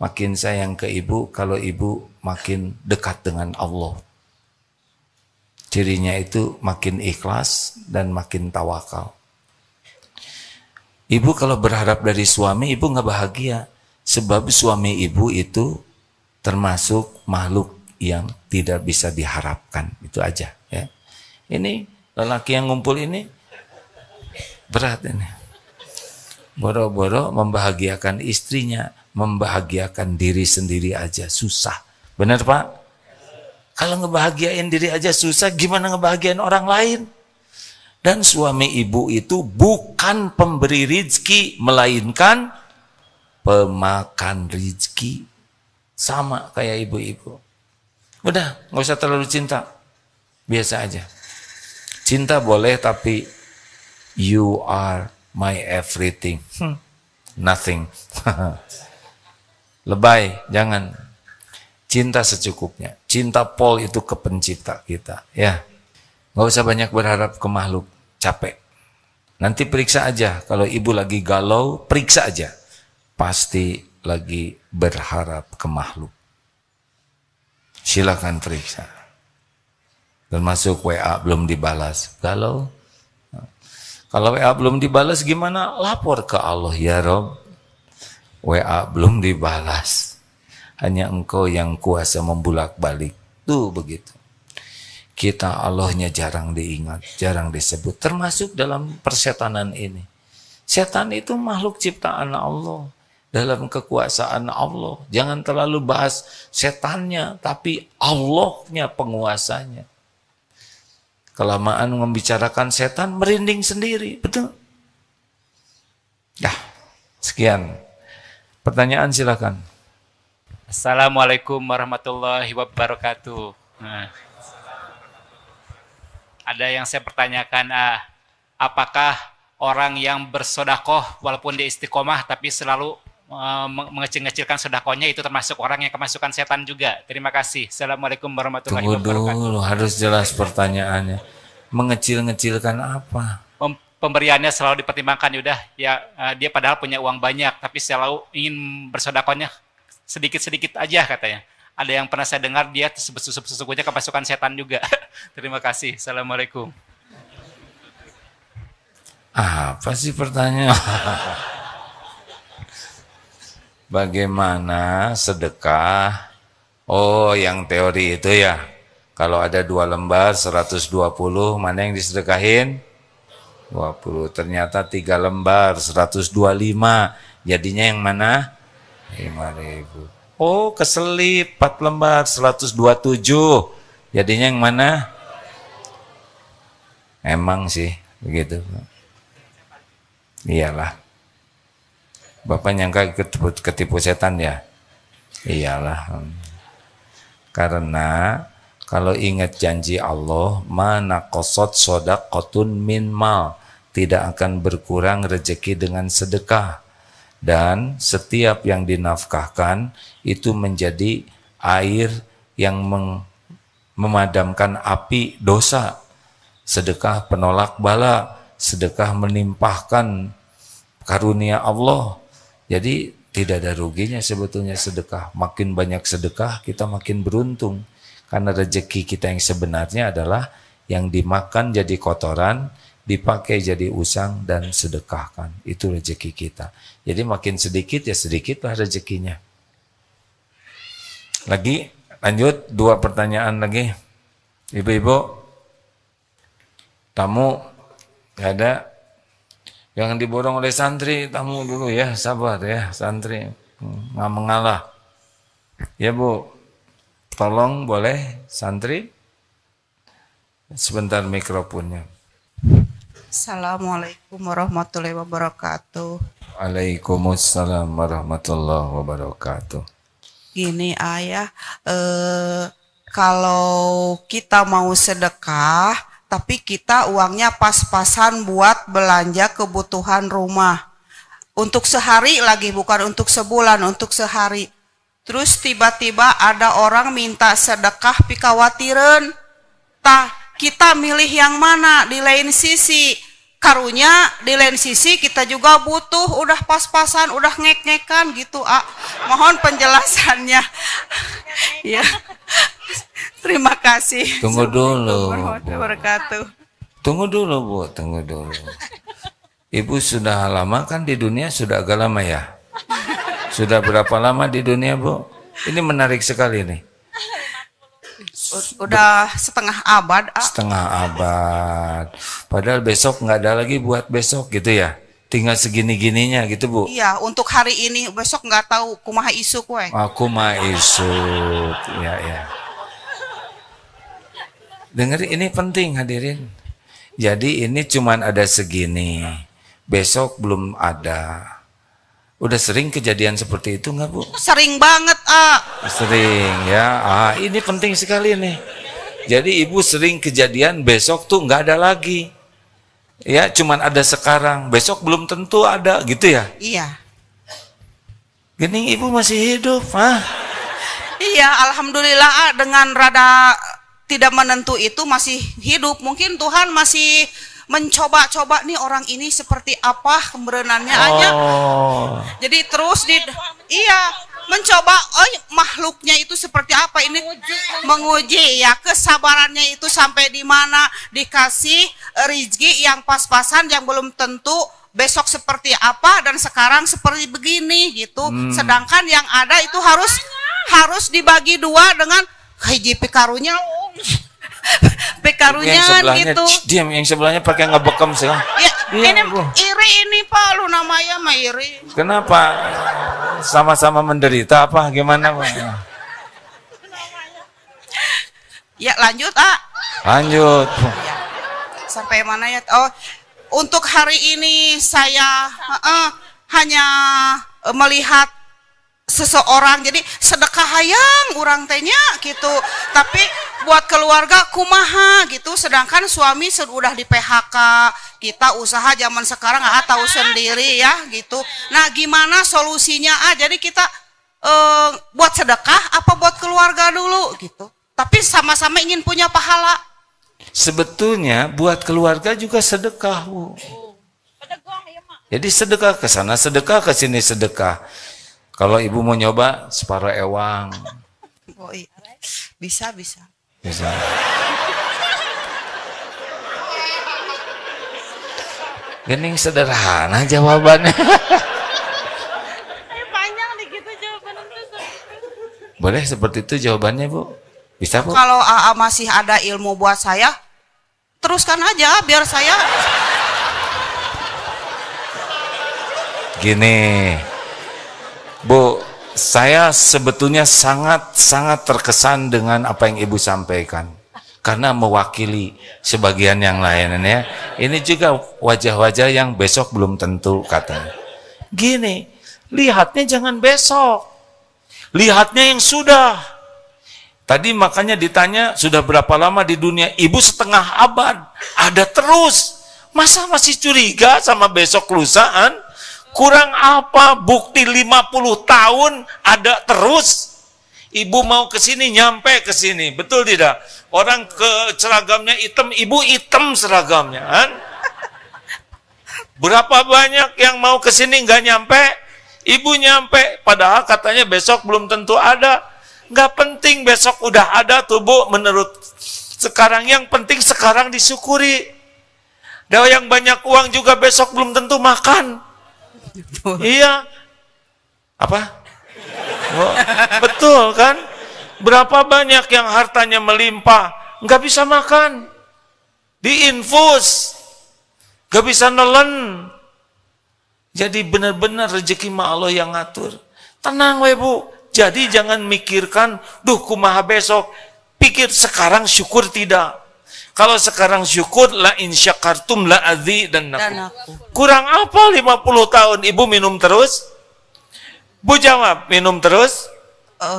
makin sayang ke ibu kalau ibu makin dekat dengan Allah. Cirinya itu makin ikhlas dan makin tawakal. Ibu kalau berharap dari suami, ibu nggak bahagia. Sebab suami ibu itu termasuk makhluk yang tidak bisa diharapkan. Itu aja ya. Ini lelaki yang ngumpul ini berat ini. Boro-boro membahagiakan istrinya, membahagiakan diri sendiri aja susah. Benar Pak? Kalau ngebahagiain diri aja susah, gimana ngebahagiain orang lain? Dan suami ibu itu bukan pemberi rizki, melainkan pemakan rizki. Sama kayak ibu-ibu. Udah, nggak usah terlalu cinta. Biasa aja. Cinta boleh, tapi you are my everything. Nothing. Lebay, jangan. Cinta secukupnya. Cinta Paul itu ke pencipta kita. Ya, nggak usah banyak berharap ke makhluk. Capek. Nanti periksa aja. Kalau ibu lagi galau, periksa aja. Pasti lagi berharap ke makhluk. Silakan periksa. Termasuk WA belum dibalas. Kalau WA belum dibalas gimana? Lapor ke Allah, ya Rob. WA belum dibalas. Hanya Engkau yang kuasa membulak-balik. Tuh begitu. Kita Allahnya jarang diingat, jarang disebut. Termasuk dalam persetanan ini. Setan itu makhluk ciptaan Allah. Dalam kekuasaan Allah. Jangan terlalu bahas setannya, tapi Allahnya penguasanya. Kelamaan membicarakan setan, merinding sendiri. Betul? Ya, sekian. Pertanyaan silakan. Assalamualaikum warahmatullahi wabarakatuh. Nah, ada yang saya pertanyakan, apakah orang yang bersodakoh walaupun dia istiqomah tapi selalu mengecil-ngecilkan sodakohnya itu termasuk orang yang kemasukan setan juga? Terima kasih. Assalamualaikum warahmatullahi wabarakatuh. Tunggu dulu, harus jelas pertanyaannya. Mengecil-ngecilkan apa? Pemberiannya selalu dipertimbangkan, ya dia padahal punya uang banyak tapi selalu ingin bersodakohnya sedikit-sedikit aja katanya. Ada yang pernah saya dengar dia sesungguhnya kemasukan setan juga. Terima kasih. Assalamualaikum. Apa sih pertanyaan? Bagaimana sedekah? Oh, yang teori itu ya. Kalau ada 2 lembar 120, mana yang disedekahin? 20. Ternyata 3 lembar 125. Jadinya yang mana? 5.000. Oh, keselip 4 lembar 127. Jadinya yang mana? Emang sih begitu. Iyalah. Bapak nyangka ketipu setan ya? Iyalah. Karena kalau ingat janji Allah, mana qasad shadaqatun min mal, tidak akan berkurang rezeki dengan sedekah. Dan setiap yang dinafkahkan itu menjadi air yang memadamkan api dosa. Sedekah penolak bala, sedekah menimpahkan karunia Allah. Jadi tidak ada ruginya sebetulnya sedekah. Makin banyak sedekah kita makin beruntung. Karena rezeki kita yang sebenarnya adalah yang dimakan jadi kotoran, dipakai jadi usang dan sedekahkan. Itu rezeki kita. Jadi makin sedikit ya sedikitlah rezekinya. Lagi lanjut 2 pertanyaan lagi. Ibu-ibu, tamu nggak ada. Jangan diborong oleh santri, tamu dulu ya, sabar ya santri. Nggak mengalah. Ya Bu, tolong boleh santri sebentar mikrofonnya. Assalamualaikum warahmatullahi wabarakatuh. Waalaikumsalam warahmatullahi wabarakatuh. Gini ayah, kalau kita mau sedekah, tapi kita uangnya pas-pasan buat belanja kebutuhan rumah. Untuk sehari lagi, bukan untuk sebulan, untuk sehari. Terus tiba-tiba ada orang minta sedekah pikawatiren. Tah, kita milih yang mana? Di lain sisi karunya, di lain sisi kita juga butuh, udah pas-pasan, udah ngek-ngekan gitu. Mohon penjelasannya. Ya. Terima kasih. Tunggu dulu. Tunggu dulu Bu, tunggu dulu. Ibu sudah lama kan di dunia, sudah agak lama ya? Sudah berapa lama di dunia Bu? Ini menarik sekali nih. Udah setengah abad. Setengah abad. Padahal besok nggak ada lagi buat besok gitu ya. Tinggal segini-gininya gitu Bu. Iya, untuk hari ini, besok nggak tahu kumaha isuk we. Aku mah isuk. Ya. Dengar, ini penting hadirin. Jadi ini cuman ada segini. Besok belum ada. Udah sering kejadian seperti itu nggak Bu? Sering banget, Sering ya. Ini penting sekali nih. Jadi ibu sering kejadian besok tuh nggak ada lagi. Ya, cuman ada sekarang. Besok belum tentu ada gitu ya? Iya. Gini ibu masih hidup, Iya, alhamdulillah dengan rada tidak menentu itu masih hidup. Mungkin Tuhan masih mencoba-coba nih orang ini seperti apa kebenarannya aja. Jadi terus iya, mencoba, oh makhluknya itu seperti apa ini, menguji ya kesabarannya itu sampai di mana, dikasih rezeki yang pas-pasan yang belum tentu besok seperti apa dan sekarang seperti begini gitu. Sedangkan yang ada itu harus dibagi dua dengan hiji pikarunya pekarunya gitu. Diam, yang sebelahnya pakai ngebekam sih. Ya, ini iri ini Pak, lu namanya mah iri. Kenapa? Sama-sama menderita apa gimana, Pak? Ya lanjut, Ah. Lanjut. Ya. Sampai mana ya? Oh, untuk hari ini saya hanya melihat seseorang, jadi sedekah hayang urang tehnya gitu, tapi buat keluarga kumaha gitu, sedangkan suami sudah di PHK, kita usaha zaman sekarang tahu sendiri ya gitu. Nah gimana solusinya? Jadi kita buat sedekah apa buat keluarga dulu gitu, tapi sama-sama ingin punya pahala. Sebetulnya buat keluarga juga sedekah, Bu. Jadi sedekah ke sana, sedekah ke sini, sedekah. Kalau ibu mau nyoba separuh ewang. Oh iya. Bisa. Bisa. Gening sederhana jawabannya. Panjang nih gitu jawaban itu. Boleh seperti itu jawabannya, Bu? Bisa, Bu? Kalau AA masih ada ilmu buat saya, teruskan aja biar saya. Gini, Bu, saya sebetulnya sangat terkesan dengan apa yang Ibu sampaikan. Karena mewakili sebagian yang lain ya. Ini juga wajah-wajah yang besok belum tentu katanya. Gini, lihatnya jangan besok. Lihatnya yang sudah. Tadi makanya ditanya sudah berapa lama di dunia? Ibu setengah abad. Ada terus. Masa masih curiga sama besok lusaan? Kurang apa? Bukti 50 tahun ada terus. Ibu mau ke sini nyampe ke sini. Betul tidak? Orang ke seragamnya hitam, ibu hitam seragamnya kan? Berapa banyak yang mau ke sini nggak nyampe? Ibu nyampe, padahal katanya besok belum tentu ada. Nggak penting besok udah ada tuh, Bu, menurut sekarang. Yang penting sekarang disyukuri. Dan yang banyak uang juga besok belum tentu makan. Iya. Apa? Oh, betul kan? Berapa banyak yang hartanya melimpah, nggak bisa makan. Diinfus. Nggak bisa nelen. Jadi benar-benar rezeki mah Allah yang ngatur. Tenang we, Bu. Jadi jangan mikirkan, duh kumaha besok. Pikir sekarang, syukur tidak. Kalau sekarang syukur, la in syakartum la azidannakum. Kurang apa 50 tahun? Ibu minum terus? Bu jawab, minum terus?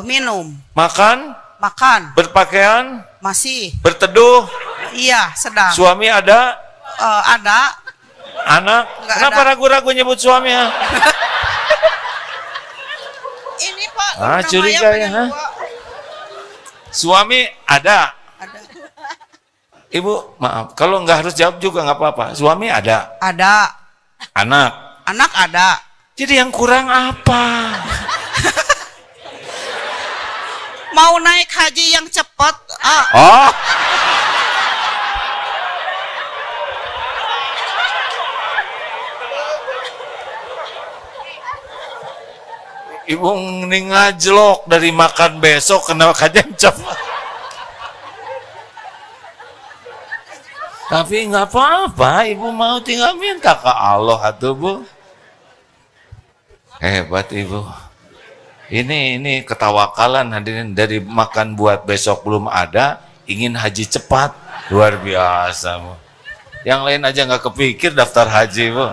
Minum. Makan? Makan. Berpakaian? Masih. Berteduh? Iya, sedang. Suami ada? Ada. Anak? Nggak Kenapa ragu-ragu nyebut suami ya? Ini Pak. Curiga ya. Suami ada? Ada. Ibu, maaf, kalau nggak harus jawab juga nggak apa-apa. Suami ada? Ada. Anak? Anak ada. Jadi yang kurang apa? Mau naik haji yang cepat. Oh. Ibu ini ngajlok dari makan besok kena kajian cepat. Tapi nggak apa-apa, ibu mau tinggal minta ke Allah atuh, Bu. Hebat ibu. Ini ketawakalan hadirin, dari makan buat besok belum ada, ingin haji cepat, luar biasa, Bu. Yang lain aja nggak kepikir daftar haji, Bu.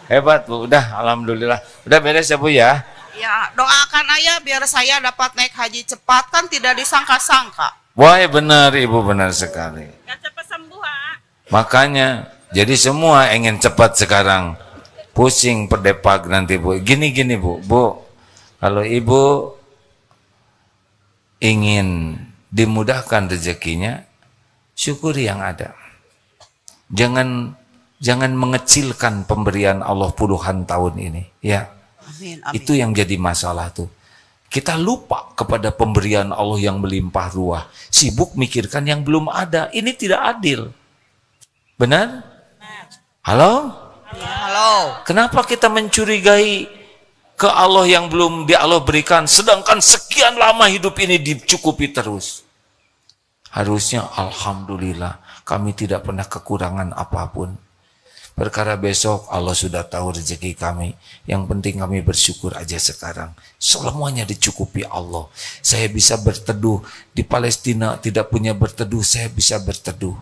Hebat, Bu. Udah, alhamdulillah. Udah beres ya, Bu ya. Ya, doakan ayah biar saya dapat naik haji cepat, kan tidak disangka-sangka. Wah, benar ibu, benar sekali. Gak cepat sembuh, ah. Makanya, jadi semua ingin cepat sekarang. Pusing perdepak nanti, Bu. Gini, Bu. Bu, kalau ibu ingin dimudahkan rezekinya, syukuri yang ada. Jangan mengecilkan pemberian Allah puluhan tahun ini. Ya, Amin. itu yang jadi masalah tuh. Kita lupa kepada pemberian Allah yang melimpah ruah. Sibuk mikirkan yang belum ada. Ini tidak adil. Benar? Halo? Halo. Kenapa kita mencurigai ke Allah yang belum Allah berikan, sedangkan sekian lama hidup ini dicukupi terus? Harusnya alhamdulillah kami tidak pernah kekurangan apapun. Perkara besok Allah sudah tahu rezeki kami. Yang penting kami bersyukur aja sekarang. Semuanya dicukupi Allah. Saya bisa berteduh di Palestina, tidak punya berteduh, saya bisa berteduh.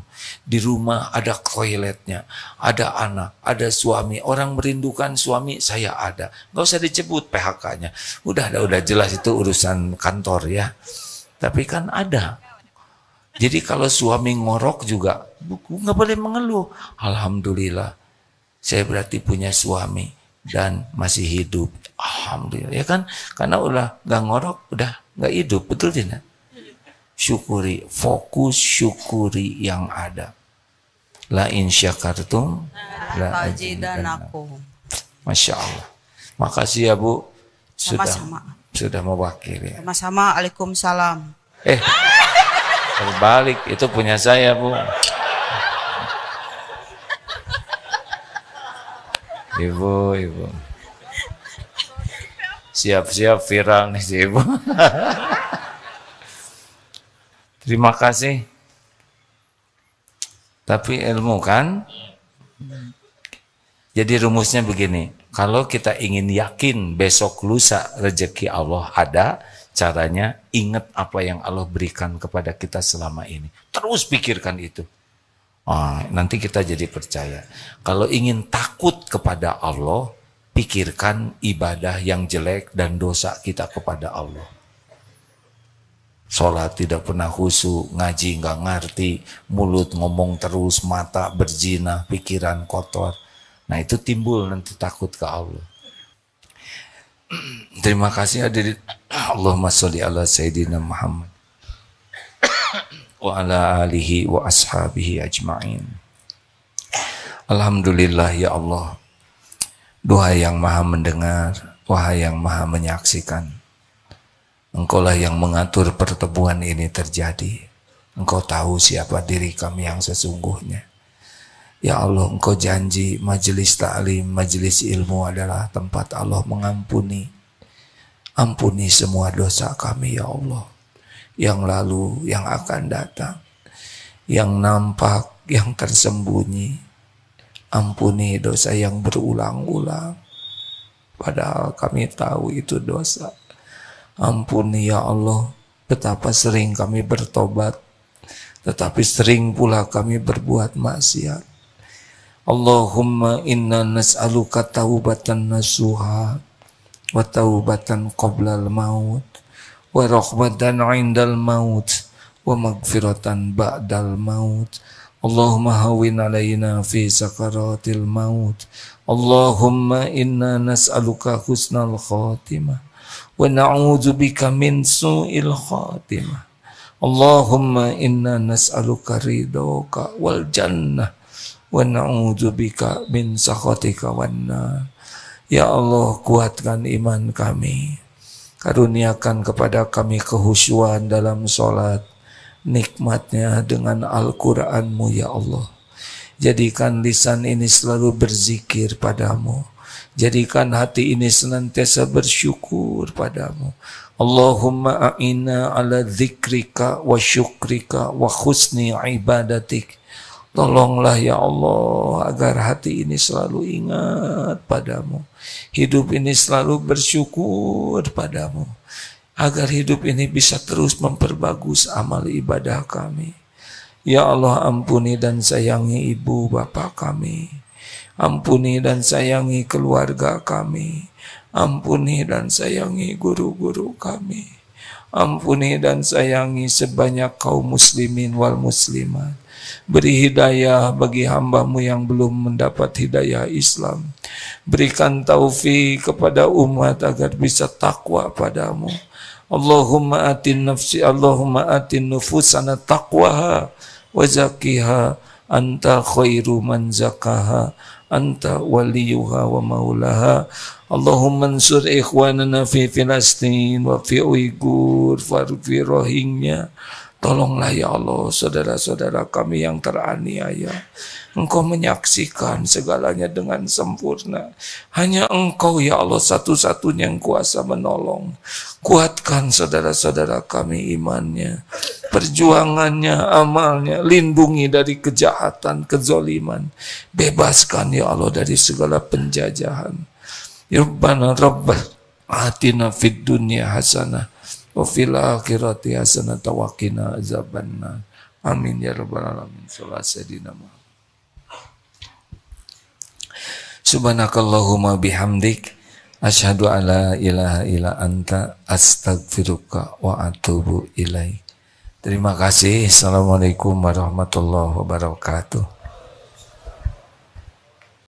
Di rumah ada toiletnya, ada anak, ada suami. Orang merindukan suami, saya ada. Nggak usah disebut PHK-nya. Udah jelas itu urusan kantor ya. Tapi kan ada. Jadi kalau suami ngorok juga nggak boleh mengeluh. Alhamdulillah. Saya berarti punya suami dan masih hidup. Alhamdulillah. Ya kan? Karena udah nggak ngorok, udah nggak hidup. Betul tidak? Syukuri. Fokus syukuri yang ada. La in syakartum la azidannakum. Masya Allah. Makasih ya Bu. Sudah mewakili. Sama-sama. Waalaikumsalam. Terbalik. Itu punya saya Bu. Ibu. Siap-siap viral nih si Ibu. Terima kasih. Tapi ilmu kan? Jadi rumusnya begini. Kalau kita ingin yakin besok lusa rezeki Allah ada, caranya ingat apa yang Allah berikan kepada kita selama ini. Terus pikirkan itu. Nanti kita jadi percaya. Kalau ingin takut kepada Allah, pikirkan ibadah yang jelek dan dosa kita kepada Allah. Sholat tidak pernah khusyuk, ngaji nggak ngerti, mulut ngomong terus, mata berzina, pikiran kotor. Nah itu timbul nanti takut ke Allah. Terima kasih hadirin. Allahumma sholli ala Sayyidina Muhammad wa ala alihi wa ashabihi ajma'in. Alhamdulillah ya Allah. Duhai yang maha mendengar, wahai yang maha menyaksikan. Engkaulah yang mengatur pertemuan ini terjadi. Engkau tahu siapa diri kami yang sesungguhnya. Ya Allah, Engkau janji majelis ta'lim, majelis ilmu adalah tempat Allah mengampuni. Ampuni semua dosa kami ya Allah. Yang lalu, yang akan datang, yang nampak, yang tersembunyi. Ampuni dosa yang berulang-ulang, padahal kami tahu itu dosa. Ampuni ya Allah, betapa sering kami bertobat, tetapi sering pula kami berbuat maksiat. Allahumma inna nas'aluka taubatan nasuha wa taubatan qoblal maut wa rahmatan indal maut wa magfiratan ba'dal maut. Allahumma hawin alaina fi sakaratil maut. Allahumma inna nas'aluka husnal khatimah wa na'udzubika min su'il khatimah. Allahumma inna nas'aluka ridhoka wal jannah wa na'udzubika min sakhatika wan nar. Ya Allah, kuatkan iman kami. Karuniakan kepada kami kehusyuan dalam sholat. Nikmatnya dengan Al-Quranmu ya Allah. Jadikan lisan ini selalu berzikir padamu. Jadikan hati ini senantiasa bersyukur padamu. Allahumma a'inna ala dzikrika wa syukrika wa husni ibadatik. Tolonglah ya Allah agar hati ini selalu ingat padamu. Hidup ini selalu bersyukur padamu. Agar hidup ini bisa terus memperbagus amal ibadah kami. Ya Allah, ampuni dan sayangi ibu bapa kami. Ampuni dan sayangi keluarga kami. Ampuni dan sayangi guru-guru kami. Ampuni dan sayangi sebanyak kaum muslimin wal muslimat. Beri hidayah bagi hamba-Mu yang belum mendapat hidayah Islam. Berikan taufik kepada umat agar bisa takwa padamu. Allahumma atin nufusana taqwaha wa zakiha anta khairu man zakaha anta waliyuha wa maulaha. Allahumma ansur ikhwanana fi Filastin wa fi Uyghur wa fi Rohingya. Tolonglah ya Allah saudara-saudara kami yang teraniaya. Engkau menyaksikan segalanya dengan sempurna. Hanya Engkau ya Allah satu-satunya yang kuasa menolong. Kuatkan saudara-saudara kami imannya, perjuangannya, amalnya. Lindungi dari kejahatan, kezoliman. Bebaskan ya Allah dari segala penjajahan. Rabbana atina fid dunya hasanah wa fil akhirati hasanah wa qina azabannar. Amin ya rabbal alamin. Shallallahu alaihi wasallam. Subhanakallahumma bihamdik asyhadu alla ilaha illa anta astaghfiruka wa atubu ilaik. Terima kasih. Assalamualaikum warahmatullahi wabarakatuh.